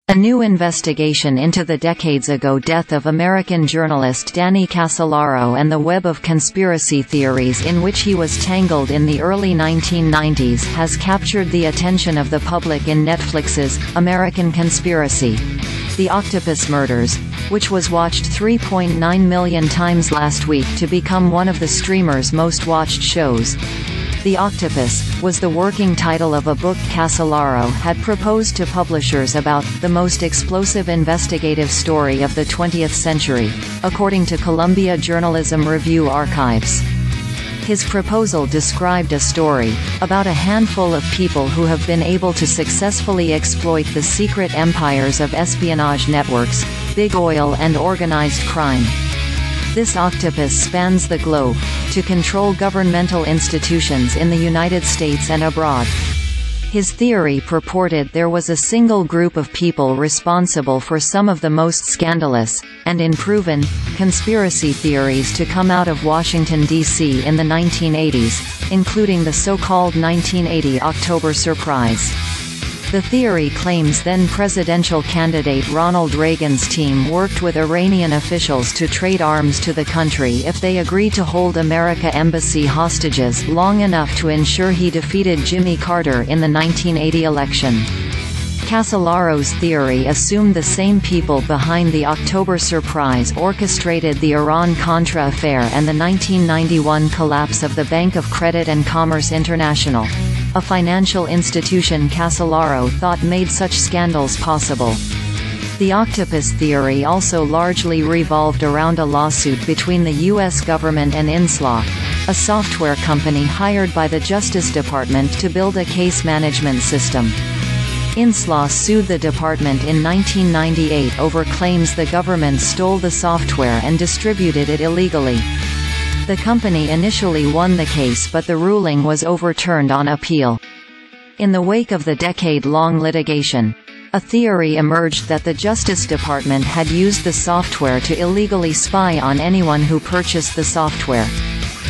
A new investigation into the decades-ago death of American journalist Danny Casolaro and the web of conspiracy theories in which he was tangled in the early 1990s has captured the attention of the public in Netflix's American Conspiracy. The Octopus Murders, which was watched 3.9 million times last week to become one of the streamer's most watched shows. The Octopus was the working title of a book Casolaro had proposed to publishers about the most explosive investigative story of the 20th century, according to Columbia Journalism Review archives. His proposal described a story about a handful of people who have been able to successfully exploit the secret empires of espionage networks, big oil and organized crime. This octopus spans the globe, to control governmental institutions in the United States and abroad. His theory purported there was a single group of people responsible for some of the most scandalous, and unproven, conspiracy theories to come out of Washington, D.C. in the 1980s, including the so-called 1980 October surprise. The theory claims then-presidential candidate Ronald Reagan's team worked with Iranian officials to trade arms to the country if they agreed to hold America embassy hostages long enough to ensure he defeated Jimmy Carter in the 1980 election. Casolaro's theory assumed the same people behind the October surprise orchestrated the Iran-Contra affair and the 1991 collapse of the Bank of Credit and Commerce International, a financial institution Casolaro thought made such scandals possible. The octopus theory also largely revolved around a lawsuit between the U.S. government and Inslaw, a software company hired by the Justice Department to build a case management system. Inslaw sued the department in 1998 over claims the government stole the software and distributed it illegally. The company initially won the case, but the ruling was overturned on appeal. In the wake of the decade-long litigation, a theory emerged that the Justice Department had used the software to illegally spy on anyone who purchased the software.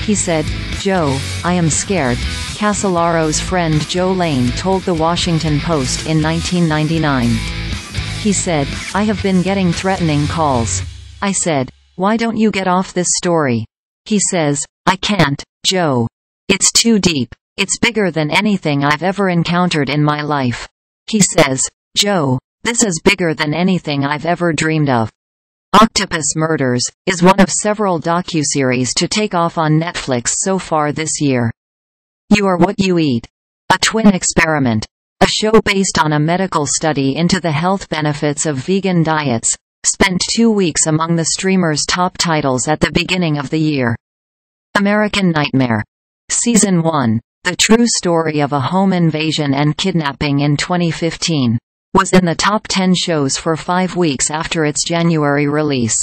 He said, "Joe, I am scared," Casolaro's friend Joe Lane told The Washington Post in 1999. He said, "I have been getting threatening calls. I said, why don't you get off this story?" He says, "I can't, Joe. It's too deep. It's bigger than anything I've ever encountered in my life." He says, "Joe, this is bigger than anything I've ever dreamed of." Octopus Murders is one of several docuseries to take off on Netflix so far this year. You Are What You Eat, a twin experiment, a show based on a medical study into the health benefits of vegan diets, spent 2 weeks among the streamer's top titles at the beginning of the year. American Nightmare. Season 1, the true story of a home invasion and kidnapping in 2015, was in the top 10 shows for 5 weeks after its January release.